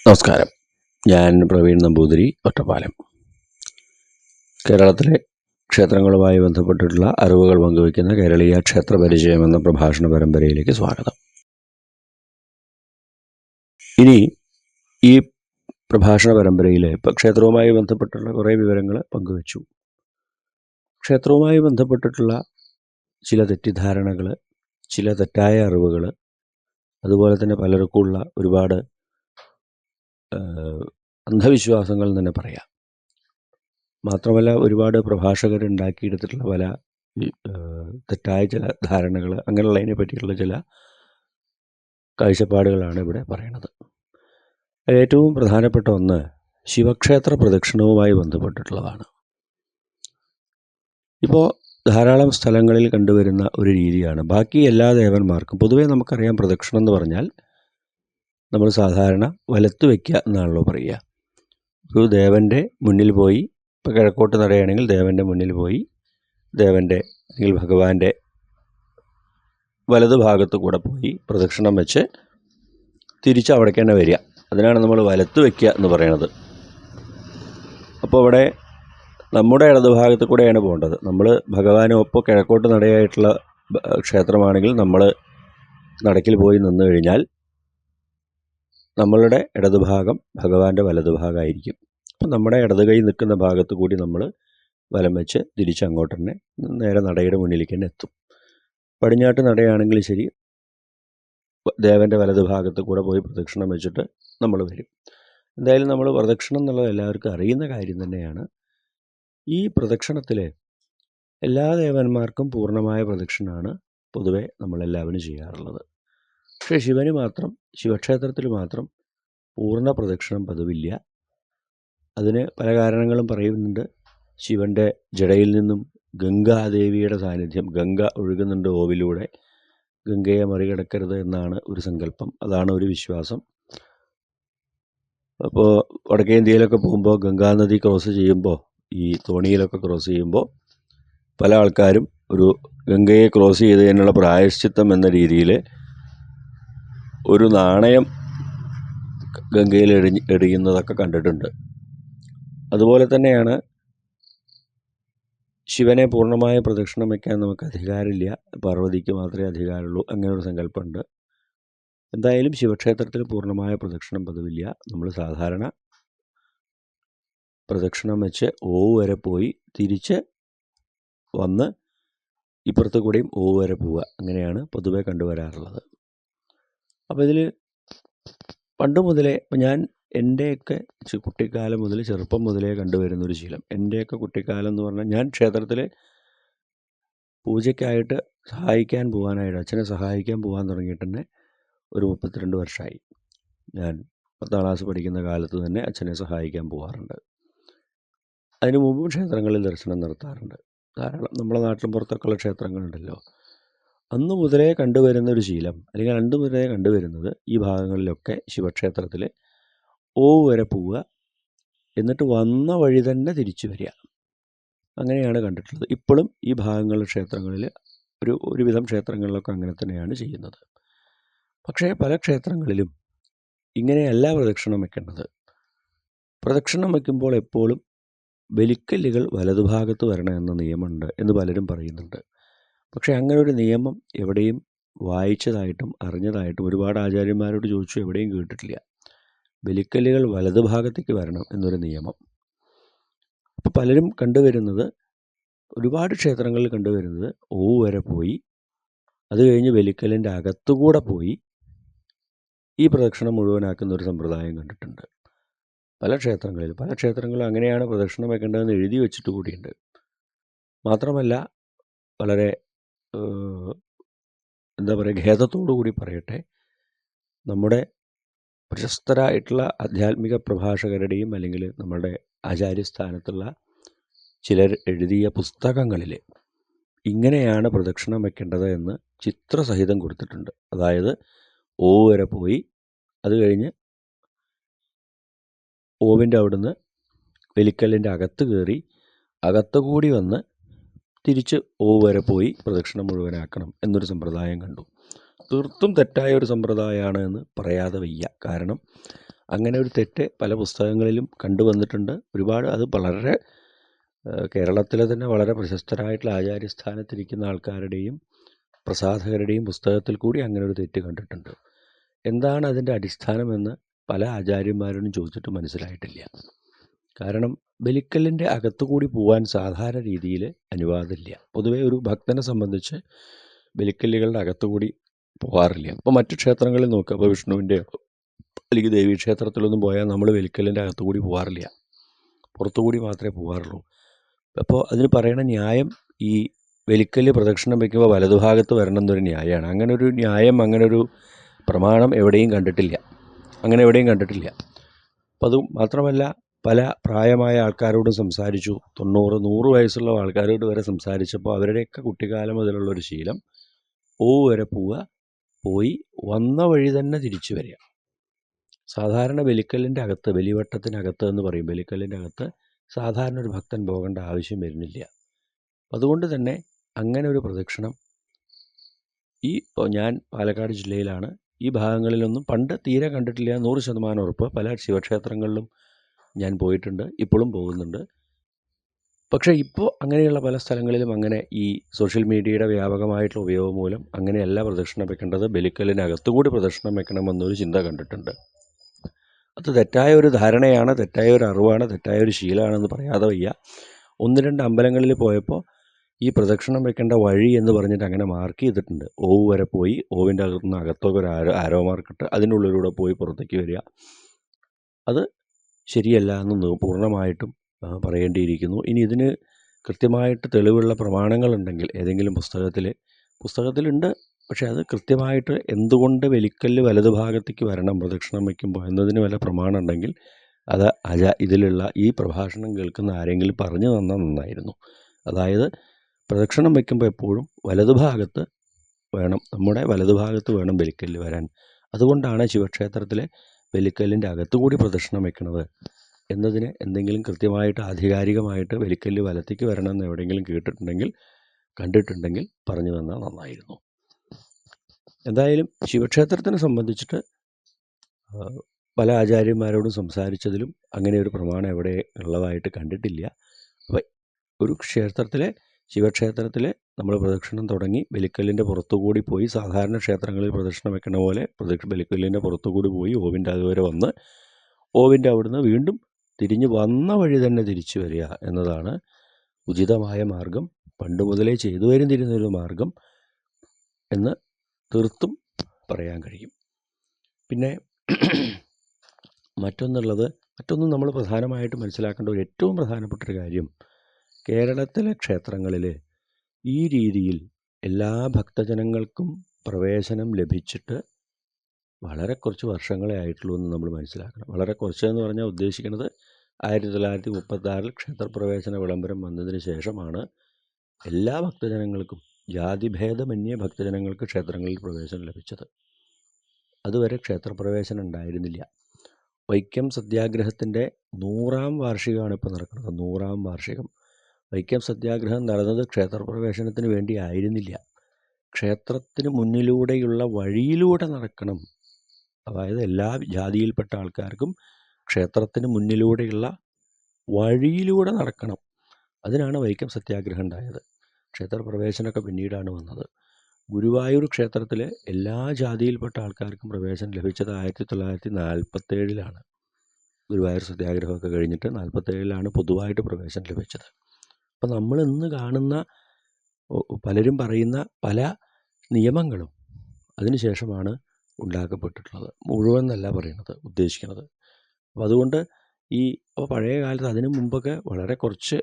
നമസ്കാരം. ഞാൻ പ്രവീൺ നമ്പൂതിരി, ഒറ്റപ്പാലം. കേരളത്തിലെ ക്ഷേത്രങ്ങളുമായി ബന്ധപ്പെട്ടിട്ടുള്ള അറിവുകൾ പങ്കുവയ്ക്കുന്ന കേരളീയ ക്ഷേത്ര പരിചയം എന്ന പ്രഭാഷണ പരമ്പരയിലേക്ക് സ്വാഗതം. ഇനി ഈ പ്രഭാഷണ പരമ്പരയിൽ ഇപ്പോൾ ക്ഷേത്രവുമായി ബന്ധപ്പെട്ടുള്ള കുറേ വിവരങ്ങൾ പങ്കുവച്ചു. ക്ഷേത്രവുമായി ബന്ധപ്പെട്ടിട്ടുള്ള ചില തെറ്റിദ്ധാരണകൾ, ചില തെറ്റായ അറിവുകൾ, അതുപോലെ തന്നെ പലർക്കുമുള്ള ഒരുപാട് അന്ധവിശ്വാസങ്ങൾ തന്നെ പറയാം. മാത്രമല്ല ഒരുപാട് പ്രഭാഷകരുണ്ടാക്കിയെടുത്തിട്ടുള്ള പല തെറ്റായ ചില ധാരണകൾ, അങ്ങനെയുള്ളതിനെ പറ്റിയുള്ള ചില കാഴ്ചപ്പാടുകളാണ് ഇവിടെ പറയുന്നത്. ഏറ്റവും പ്രധാനപ്പെട്ട ഒന്ന് ശിവക്ഷേത്ര പ്രദക്ഷിണവുമായി ബന്ധപ്പെട്ടിട്ടുള്ളതാണ്. ഇപ്പോൾ ധാരാളം സ്ഥലങ്ങളിൽ കണ്ടുവരുന്ന ഒരു രീതിയാണ്. ബാക്കി എല്ലാ ദേവന്മാർക്കും പൊതുവേ നമുക്കറിയാം, പ്രദക്ഷിണം എന്ന് പറഞ്ഞാൽ നമ്മൾ സാധാരണ വലത്ത് വയ്ക്കുക എന്നാണല്ലോ പറയുക. ഒരു ദേവൻ്റെ മുന്നിൽ പോയി, ഇപ്പോൾ കിഴക്കോട്ട് നടയാണെങ്കിൽ ദേവൻ്റെ മുന്നിൽ പോയി ദേവൻ്റെ അല്ലെങ്കിൽ ഭഗവാന്റെ വലതു ഭാഗത്ത് കൂടെ പോയി പ്രദക്ഷിണം വെച്ച് തിരിച്ച് അവിടേക്ക് തന്നെ വരിക. അതിനാണ് നമ്മൾ വലത്ത് വയ്ക്കുക എന്ന് പറയുന്നത്. അപ്പോൾ അവിടെ നമ്മുടെ ഇടതുഭാഗത്ത് കൂടെയാണ് പോകേണ്ടത്. നമ്മൾ ഭഗവാനൊപ്പം കിഴക്കോട്ട് നടയായിട്ടുള്ള ക്ഷേത്രമാണെങ്കിൽ നമ്മൾ നടക്കിൽ പോയി നിന്ന് കഴിഞ്ഞാൽ നമ്മളുടെ ഇടതുഭാഗം ഭഗവാന്റെ വലതുഭാഗമായിരിക്കും. അപ്പം നമ്മുടെ ഇടത് കൈ നിൽക്കുന്ന ഭാഗത്ത് കൂടി നമ്മൾ വലം വെച്ച് തിരിച്ച് അങ്ങോട്ട് തന്നെ നേരെ നടയുടെ മുന്നിലേക്ക് തന്നെ എത്തും. പടിഞ്ഞാട്ട് നടയാണെങ്കിൽ ശരി, ദേവൻ്റെ വലതുഭാഗത്ത് കൂടെ പോയി പ്രദക്ഷിണം വെച്ചിട്ട് നമ്മൾ വരും. എന്തായാലും നമ്മൾ പ്രദക്ഷിണം എന്നുള്ളത് എല്ലാവർക്കും അറിയുന്ന കാര്യം തന്നെയാണ്. ഈ പ്രദക്ഷിണത്തിൽ എല്ലാ ദേവന്മാർക്കും പൂർണ്ണമായ പ്രദക്ഷിണമാണ് പൊതുവെ നമ്മളെല്ലാവരും ചെയ്യാറുള്ളത്. പക്ഷേ ശിവന് മാത്രം, ശിവക്ഷേത്രത്തിൽ മാത്രം പൂർണ്ണ പ്രദക്ഷിണം പതിവില്ല. അതിന് പല കാരണങ്ങളും പറയുന്നുണ്ട്. ശിവൻ്റെ ജടയിൽ നിന്നും ഗംഗാദേവിയുടെ സാന്നിധ്യം, ഗംഗ ഒഴുകുന്നുണ്ട് ഓവിലൂടെ, ഗംഗയെ മറികടക്കരുത് എന്നാണ് ഒരു സങ്കല്പം, അതാണ് ഒരു വിശ്വാസം. അപ്പോൾ വടക്കേ ഇന്ത്യയിലൊക്കെ പോകുമ്പോൾ ഗംഗാനദി ക്രോസ് ചെയ്യുമ്പോൾ, ഈ തോണിയിലൊക്കെ ക്രോസ് ചെയ്യുമ്പോൾ പല ആൾക്കാരും ഒരു ഗംഗയെ ക്രോസ് ചെയ്തതിനുള്ള പ്രായശ്ചിത്തം എന്ന രീതിയിൽ ഒരു നാണയം ഗംഗയിൽ എറിയുന്നതൊക്കെ കണ്ടിട്ടുണ്ട്. അതുപോലെ തന്നെയാണ് ശിവനെ പൂർണ്ണമായ പ്രദക്ഷിണം വയ്ക്കാൻ നമുക്ക് അധികാരമില്ല, പാർവതിക്ക് മാത്രമേ അധികാരമുള്ളൂ, അങ്ങനൊരു സങ്കല്പമുണ്ട്. എന്തായാലും ശിവക്ഷേത്രത്തിൽ പൂർണ്ണമായ പ്രദക്ഷിണം പതിവില്ല. നമ്മൾ സാധാരണ പ്രദക്ഷിണം വെച്ച് ഓവ് വരെ പോയി തിരിച്ച് വന്ന് ഇപ്പുറത്ത് കൂടെയും ഓവ് വരെ പോവുക, അങ്ങനെയാണ് പൊതുവെ കണ്ടുവരാറുള്ളത്. അപ്പോൾ ഇതിൽ പണ്ട് മുതലേ, ഇപ്പം ഞാൻ എൻ്റെയൊക്കെ കുട്ടിക്കാലം മുതൽ, ചെറുപ്പം മുതലേ കണ്ടുവരുന്നൊരു ശീലം, എൻ്റെയൊക്കെ കുട്ടിക്കാലം എന്ന് പറഞ്ഞാൽ ഞാൻ ക്ഷേത്രത്തിൽ പൂജയ്ക്കായിട്ട് സഹായിക്കാൻ പോകാനായിട്ട്, അച്ഛനെ സഹായിക്കാൻ പോകാൻ തുടങ്ങിയിട്ട് തന്നെ ഒരു 32 വർഷമായി. ഞാൻ 10ാം ക്ലാസ് പഠിക്കുന്ന കാലത്ത് തന്നെ അച്ഛനെ സഹായിക്കാൻ പോകാറുണ്ട്. അതിന് മുമ്പും ക്ഷേത്രങ്ങളിൽ ദർശനം നടത്താറുണ്ട്. ധാരാളം നമ്മളെ നാട്ടിലും പുറത്തൊക്കെയുള്ള ക്ഷേത്രങ്ങളുണ്ടല്ലോ. അന്ന് മുതലേ കണ്ടുവരുന്നൊരു ശീലം, അല്ലെങ്കിൽ പണ്ട് മുതലേ കണ്ടുവരുന്നത്, ഈ ഭാഗങ്ങളിലൊക്കെ ശിവക്ഷേത്രത്തിൽ ഓവ് വരെ പോവുക, എന്നിട്ട് വന്ന വഴി തന്നെ തിരിച്ചു വരിക, അങ്ങനെയാണ് കണ്ടിട്ടുള്ളത്. ഇപ്പോഴും ഈ ഭാഗങ്ങളിലെ ക്ഷേത്രങ്ങളിൽ, ഒരുവിധം ക്ഷേത്രങ്ങളിലൊക്കെ അങ്ങനെ തന്നെയാണ് ചെയ്യുന്നത്. പക്ഷേ പല ക്ഷേത്രങ്ങളിലും ഇങ്ങനെയല്ല പ്രദക്ഷിണം വയ്ക്കേണ്ടത്. പ്രദക്ഷിണം വയ്ക്കുമ്പോൾ എപ്പോഴും ബലിക്കല്ലുകൾ വലതുഭാഗത്ത് വരണമെന്ന നിയമമുണ്ട് എന്ന് പലരും പറയുന്നുണ്ട്. പക്ഷേ അങ്ങനെ ഒരു നിയമം എവിടെയും വായിച്ചതായിട്ടും അറിഞ്ഞതായിട്ടും ഒരുപാട് ആചാര്യന്മാരോട് ചോദിച്ചു, എവിടെയും കേട്ടിട്ടില്ല. ബലിക്കല്ലുകൾ വലതുഭാഗത്തേക്ക് വരണം എന്നൊരു നിയമം. അപ്പോൾ പലരും കണ്ടുവരുന്നത്, ഒരുപാട് ക്ഷേത്രങ്ങളിൽ കണ്ടുവരുന്നത്, ഓവ് വരെ പോയി അത് കഴിഞ്ഞ് ബലിക്കല്ലിൻ്റെ അകത്തുകൂടെ പോയി ഈ പ്രദക്ഷിണം മുഴുവനാക്കുന്ന ഒരു സമ്പ്രദായം കണ്ടിട്ടുണ്ട് പല ക്ഷേത്രങ്ങളിലും അങ്ങനെയാണ് പ്രദക്ഷിണം വയ്ക്കേണ്ടതെന്ന് എഴുതി വെച്ചിട്ട് കൂടിയുണ്ട്. മാത്രമല്ല, വളരെ എന്താ പറയുക, ഖേദത്തോടു കൂടി പറയട്ടെ, നമ്മുടെ പ്രശസ്തരായിട്ടുള്ള ആധ്യാത്മിക പ്രഭാഷകരുടെയും അല്ലെങ്കിൽ നമ്മുടെ ആചാര്യസ്ഥാനത്തുള്ള ചിലർ എഴുതിയ പുസ്തകങ്ങളിൽ ഇങ്ങനെയാണ് പ്രദക്ഷിണം വയ്ക്കേണ്ടത് എന്ന് ചിത്രസഹിതം കൊടുത്തിട്ടുണ്ട്. അതായത് ഓവ് വരെ പോയി അത് കഴിഞ്ഞ് ഓവിൻ്റെ അവിടുന്ന് ബലിക്കല്ലിൻ്റെ അകത്ത് കയറി അകത്തുകൂടി വന്ന് തിരിച്ച് ഓവ് വരെ പോയി പ്രദക്ഷിണം മുഴുവനാക്കണം എന്നൊരു സമ്പ്രദായം കണ്ടു. തീർത്തും തെറ്റായ ഒരു സമ്പ്രദായമാണ് എന്ന് പറയാതെ വയ്യ. കാരണം അങ്ങനെ ഒരു തെറ്റ് പല പുസ്തകങ്ങളിലും കണ്ടുവന്നിട്ടുണ്ട്. ഒരുപാട് അത് വളരെ കേരളത്തിലെ തന്നെ വളരെ പ്രശസ്തരായിട്ടുള്ള ആചാര്യസ്ഥാനത്തിരിക്കുന്ന ആൾക്കാരുടെയും പ്രസാധകരുടെയും പുസ്തകത്തിൽ കൂടി അങ്ങനെ ഒരു തെറ്റ് കണ്ടിട്ടുണ്ട്. എന്താണ് അതിൻ്റെ അടിസ്ഥാനമെന്ന് പല ആചാര്യന്മാരോടും ചോദിച്ചിട്ട് മനസ്സിലായിട്ടില്ല. കാരണം ബലിക്കല്ലിൻ്റെ അകത്തുകൂടി പോകാൻ സാധാരണ രീതിയിൽ അനുവാദമില്ല. പൊതുവേ ഒരു ഭക്തനെ സംബന്ധിച്ച് ബലിക്കല്ലുകളുടെ അകത്തുകൂടി പോകാറില്ല. ഇപ്പോൾ മറ്റു ക്ഷേത്രങ്ങളിൽ നോക്കുക, അപ്പോൾ വിഷ്ണുവിൻ്റെ അല്ലെങ്കിൽ ദേവീക്ഷേത്രത്തിലൊന്നും പോയാൽ നമ്മൾ ബലിക്കല്ലിൻ്റെ അകത്തുകൂടി പോകാറില്ല, പുറത്തുകൂടി മാത്രമേ പോകാറുള്ളൂ. അപ്പോൾ അതിന് പറയുന്ന ന്യായം ഈ ബലിക്കല്ല് പ്രദക്ഷിണം വയ്ക്കുമ്പോൾ വലതുഭാഗത്ത് വരണം എന്നൊരു ന്യായമാണ്. അങ്ങനൊരു ന്യായം, അങ്ങനൊരു പ്രമാണം എവിടെയും കണ്ടിട്ടില്ല, അങ്ങനെ എവിടെയും കണ്ടിട്ടില്ല. അപ്പോൾ അത് മാത്രമല്ല, പല പ്രായമായ ആൾക്കാരോട് സംസാരിച്ചു, 90-100 വയസ്സുള്ള ആൾക്കാരോട് വരെ സംസാരിച്ചപ്പോൾ അവരുടെയൊക്കെ കുട്ടിക്കാലം മുതലുള്ളൊരു ശീലം വരെ പോവുക, പോയി വന്ന വഴി തന്നെ തിരിച്ചു വരിക. സാധാരണ ബലിക്കല്ലിൻ്റെ അകത്ത്, ബലിവട്ടത്തിനകത്ത് എന്ന് പറയും, ബലിക്കല്ലിൻ്റെ അകത്ത് സാധാരണ ഒരു ഭക്തൻ പോകേണ്ട ആവശ്യം വരുന്നില്ല. അതുകൊണ്ട് തന്നെ അങ്ങനെ ഒരു പ്രദക്ഷിണം ഇപ്പോൾ ഞാൻ പാലക്കാട് ജില്ലയിലാണ്, ഈ ഭാഗങ്ങളിലൊന്നും പണ്ട് തീരെ കണ്ടിട്ടില്ല. 100% ഉറപ്പ്. പല ശിവക്ഷേത്രങ്ങളിലും ഞാൻ പോയിട്ടുണ്ട്, ഇപ്പോഴും പോകുന്നുണ്ട്. പക്ഷേ ഇപ്പോൾ അങ്ങനെയുള്ള പല സ്ഥലങ്ങളിലും അങ്ങനെ ഈ സോഷ്യൽ മീഡിയയുടെ വ്യാപകമായിട്ടുള്ള ഉപയോഗം മൂലം അങ്ങനെയല്ല പ്രദക്ഷിണം വെക്കേണ്ടത്, ബലിക്കല്ലിനകത്തുകൂടി പ്രദക്ഷിണം വെക്കണമെന്നൊരു ചിന്ത കണ്ടിട്ടുണ്ട്. അത് തെറ്റായ ഒരു ധാരണയാണ്, തെറ്റായ ഒരു അറിവാണ്, തെറ്റായ ഒരു ശീലമാണെന്ന് പറയാതെ വയ്യ. 1-2 അമ്പലങ്ങളിൽ പോയപ്പോൾ ഈ പ്രദക്ഷിണം വെക്കേണ്ട വഴി എന്ന് പറഞ്ഞിട്ട് അങ്ങനെ മാർക്ക് ചെയ്തിട്ടുണ്ട്. വരെ പോയി ഓവിൻ്റെ അകത്തുനിന്ന് അകത്തൊക്കെ ഒരു ആരോ മാർക്കിട്ട് അതിനുള്ളിലൂടെ പോയി പുറത്തേക്ക് വരിക. അത് ശരിയല്ല എന്ന് പൂർണ്ണമായിട്ടും പറയേണ്ടിയിരിക്കുന്നു. ഇനി ഇതിന് കൃത്യമായിട്ട് തെളിവുള്ള പ്രമാണങ്ങളുണ്ടെങ്കിൽ ഏതെങ്കിലും പുസ്തകത്തിലുണ്ട്, പക്ഷേ അത് കൃത്യമായിട്ട് എന്തുകൊണ്ട് ബലിക്കല്ല് വലതുഭാഗത്തേക്ക് വരണം പ്രദക്ഷിണം വയ്ക്കുമ്പോൾ എന്നതിന് വല്ല പ്രമാണം ഉണ്ടെങ്കിൽ അത് ഇതിലുള്ള ഈ പ്രഭാഷണം കേൾക്കുന്ന ആരെങ്കിലും പറഞ്ഞു തന്നാൽ നന്നായിരുന്നു. അതായത് പ്രദക്ഷിണം വയ്ക്കുമ്പോൾ എപ്പോഴും വലതുഭാഗത്ത് വേണം, നമ്മുടെ വലതുഭാഗത്ത് വേണം ബലിക്കല്ല് വരാൻ. അതുകൊണ്ടാണ് ശിവക്ഷേത്രത്തിലെ ബലിക്കല്ലിൻ്റെ അകത്തുകൂടി പ്രദക്ഷിണം വയ്ക്കുന്നത് എന്നതിന് എന്തെങ്കിലും കൃത്യമായിട്ട് ആധികാരികമായിട്ട് ബലിക്കല്ല് വലത്തേക്ക് വരണമെന്ന് എവിടെയെങ്കിലും കണ്ടിട്ടുണ്ടെങ്കിൽ പറഞ്ഞു തന്നാൽ നന്നായിരുന്നു. എന്തായാലും ശിവക്ഷേത്രത്തിനെ സംബന്ധിച്ചിട്ട് പല ആചാര്യന്മാരോടും സംസാരിച്ചതിലും അങ്ങനെ ഒരു പ്രമാണം എവിടെ ഉള്ളതായിട്ട് കണ്ടിട്ടില്ല. അപ്പോൾ ഒരു ശിവക്ഷേത്രത്തിലെ നമ്മൾ പ്രദക്ഷിണം തുടങ്ങി ബലിക്കല്ലിൻ്റെ പുറത്തുകൂടി പോയി, സാധാരണ ക്ഷേത്രങ്ങളിൽ പ്രദക്ഷിണം വെക്കണ പോലെ ബലിക്കല്ലിൻ്റെ പുറത്തുകൂടി പോയി ഓവിൻ്റെ അതുവരെ വന്ന് ഓവിൻ്റെ അവിടുന്ന് വീണ്ടും തിരിഞ്ഞ് വന്ന വഴി തന്നെ തിരിച്ചു വരിക എന്നതാണ് ഉചിതമായ മാർഗം, പണ്ട് മുതലേ ചെയ്തു വരുന്നിരുന്നൊരു മാർഗം എന്ന് തീർത്തും പറയാൻ കഴിയും. പിന്നെ മറ്റൊന്നും നമ്മൾ പ്രധാനമായിട്ട് മനസ്സിലാക്കേണ്ട ഒരു ഏറ്റവും പ്രധാനപ്പെട്ടൊരു കാര്യം, കേരളത്തിലെ ക്ഷേത്രങ്ങളിൽ ഈ രീതിയിൽ എല്ലാ ഭക്തജനങ്ങൾക്കും പ്രവേശനം ലഭിച്ചിട്ട് വളരെ കുറച്ച് വർഷങ്ങളെ ആയിട്ടുള്ളൂ എന്ന് നമ്മൾ മനസ്സിലാക്കണം. വളരെ കുറച്ചെന്ന് പറഞ്ഞാൽ ഉദ്ദേശിക്കുന്നത് 1936 ക്ഷേത്രപ്രവേശന വിളംബരം വന്നതിന് ശേഷമാണ് എല്ലാ ഭക്തജനങ്ങൾക്കും, ജാതിഭേദമന്യേ ഭക്തജനങ്ങൾക്ക് ക്ഷേത്രങ്ങളിൽ പ്രവേശനം ലഭിച്ചത്. അതുവരെ ക്ഷേത്രപ്രവേശനം ഉണ്ടായിരുന്നില്ല. വൈക്കം സത്യാഗ്രഹത്തിൻ്റെ 100ാം വാർഷികമാണ് ഇപ്പോൾ നടക്കുന്നത്. 100ാം വാർഷികം. വൈക്കം സത്യാഗ്രഹം നടന്നത് ക്ഷേത്രപ്രവേശനത്തിന് വേണ്ടി ആയിരുന്നില്ല, ക്ഷേത്രത്തിന് മുന്നിലൂടെയുള്ള വഴിയിലൂടെ നടക്കണം. അതായത് എല്ലാ ജാതിയിൽപ്പെട്ട ആൾക്കാർക്കും ക്ഷേത്രത്തിന് മുന്നിലൂടെയുള്ള വഴിയിലൂടെ നടക്കണം. അതിനാണ് വൈക്കം സത്യാഗ്രഹം ഉണ്ടായത്. ക്ഷേത്രപ്രവേശനമൊക്കെ പിന്നീടാണ് വന്നത്. ഗുരുവായൂർ ക്ഷേത്രത്തിൽ എല്ലാ ജാതിയിൽപ്പെട്ട ആൾക്കാർക്കും പ്രവേശനം ലഭിച്ചത് 1947 ഗുരുവായൂർ സത്യാഗ്രഹമൊക്കെ കഴിഞ്ഞിട്ട് 47 പൊതുവായിട്ട് പ്രവേശനം ലഭിച്ചത്. അപ്പം നമ്മൾ ഇന്ന് കാണുന്ന പലരും പറയുന്ന പല നിയമങ്ങളും അതിനുശേഷമാണ് ഉണ്ടാക്കപ്പെട്ടിട്ടുള്ളത്. മുഴുവൻ എന്നല്ല ഉദ്ദേശിക്കുന്നത്. അപ്പോൾ അതുകൊണ്ട് അപ്പോൾ പഴയ കാലത്ത് അതിനു മുമ്പൊക്കെ വളരെ കുറച്ച്,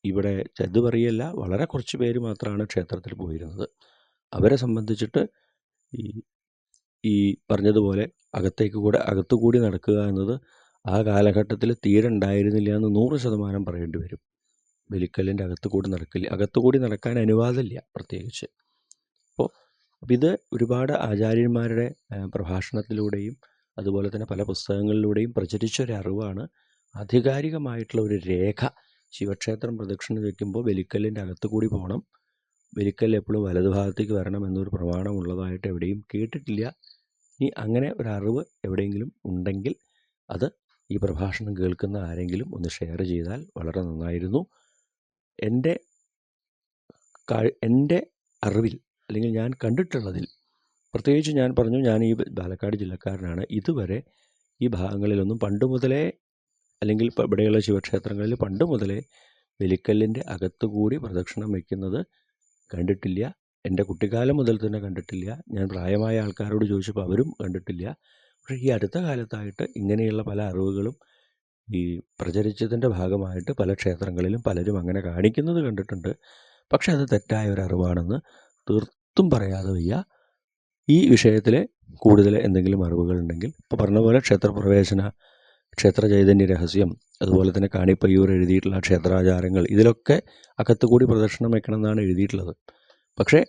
ഇവിടെ ഇത് പറയല്ല, വളരെ കുറച്ച് പേര് മാത്രമാണ് ക്ഷേത്രത്തിൽ പോയിരുന്നത്. അവരെ സംബന്ധിച്ചിട്ട് ഈ പറഞ്ഞതുപോലെ അകത്തുകൂടി നടക്കുക എന്നത് ആ കാലഘട്ടത്തിൽ തീരെ ഉണ്ടായിരുന്നില്ല എന്ന് 100% പറയേണ്ടി വരും. ബലിക്കല്ലിൻ്റെ അകത്തുകൂടി നടക്കാൻ അനുവാദമില്ല പ്രത്യേകിച്ച്. അപ്പോൾ ഇത് ഒരുപാട് ആചാര്യന്മാരുടെ പ്രഭാഷണത്തിലൂടെയും അതുപോലെ തന്നെ പല പുസ്തകങ്ങളിലൂടെയും പ്രചരിച്ചൊരറിവാണ്. ആധികാരികമായിട്ടുള്ള ഒരു രേഖ, ശിവക്ഷേത്രം പ്രദക്ഷിണം വയ്ക്കുമ്പോൾ ബലിക്കല്ലിൻ്റെ അകത്തുകൂടി പോകണം, ബലിക്കല്ല് എപ്പോഴും വലതുഭാഗത്തേക്ക് വരണം എന്നൊരു പ്രമാണമുള്ളതായിട്ട് എവിടെയും കേട്ടിട്ടില്ല. ഇനി അങ്ങനെ ഒരറിവ് എവിടെയെങ്കിലും ഉണ്ടെങ്കിൽ അത് ഈ പ്രഭാഷണം കേൾക്കുന്ന ആരെങ്കിലും ഒന്ന് ഷെയർ ചെയ്താൽ വളരെ നന്നായിരുന്നു. എൻ്റെ അറിവിൽ അല്ലെങ്കിൽ ഞാൻ കണ്ടിട്ടുള്ളതിൽ, പ്രത്യേകിച്ച് ഞാൻ പറഞ്ഞു ഞാൻ ഈ പാലക്കാട് ജില്ലക്കാരനാണ്, ഇതുവരെ ഈ ഭാഗങ്ങളിലൊന്നും പണ്ട് മുതലേ, അല്ലെങ്കിൽ ഇവിടെയുള്ള ശിവക്ഷേത്രങ്ങളിൽ പണ്ട് മുതലേ ബലിക്കല്ലിൻ്റെ അകത്തുകൂടി പ്രദക്ഷിണം വയ്ക്കുന്നത് കണ്ടിട്ടില്ല. എൻ്റെ കുട്ടിക്കാലം മുതൽ തന്നെ കണ്ടിട്ടില്ല. ഞാൻ പ്രായമായ ആൾക്കാരോട് ചോദിച്ചപ്പോൾ അവരും കണ്ടിട്ടില്ല. പക്ഷേ ഈ അടുത്ത കാലത്തായിട്ട് ഇങ്ങനെയുള്ള പല അറിവുകളും ഈ പ്രചരിച്ചതിൻ്റെ ഭാഗമായിട്ട് പല ക്ഷേത്രങ്ങളിലും പലരും അങ്ങനെ കാണിക്കുന്നത് കണ്ടിട്ടുണ്ട്. പക്ഷെ അത് തെറ്റായ ഒരു അറിവാണെന്ന് തീർത്തും പറയാതെ വയ്യ. ഈ വിഷയത്തിൽ കൂടുതൽ എന്തെങ്കിലും അറിവുകളുണ്ടെങ്കിൽ, ഇപ്പോൾ പറഞ്ഞ പോലെ ക്ഷേത്രപ്രവേശന, ക്ഷേത്ര ചൈതന്യ രഹസ്യം, അതുപോലെ തന്നെ കാണിപ്പയ്യൂർ എഴുതിയിട്ടുള്ള ക്ഷേത്രാചാരങ്ങൾ, ഇതിലൊക്കെ അകത്തുകൂടി പ്രദക്ഷിണം വയ്ക്കണമെന്നാണ് എഴുതിയിട്ടുള്ളത്. പക്ഷേ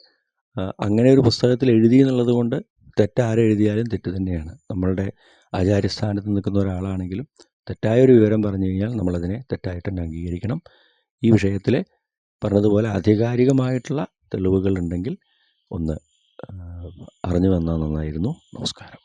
അങ്ങനെ ഒരു പുസ്തകത്തിൽ എഴുതി എന്നുള്ളത് കൊണ്ട് തെറ്റാരെഴുതിയാലും തെറ്റ് തന്നെയാണ്. നമ്മളുടെ ആചാര്യസ്ഥാനത്ത് നിൽക്കുന്ന ഒരാളാണെങ്കിലും തെറ്റായൊരു വിവരം പറഞ്ഞു കഴിഞ്ഞാൽ നമ്മളതിനെ തെറ്റായിട്ട് തന്നെ അംഗീകരിക്കണം. ഈ വിഷയത്തിൽ പറഞ്ഞതുപോലെ ആധികാരികമായിട്ടുള്ള തെളിവുകളുണ്ടെങ്കിൽ ഒന്ന് അറിഞ്ഞു വന്നാൽ നന്നായിരുന്നു. നമസ്കാരം.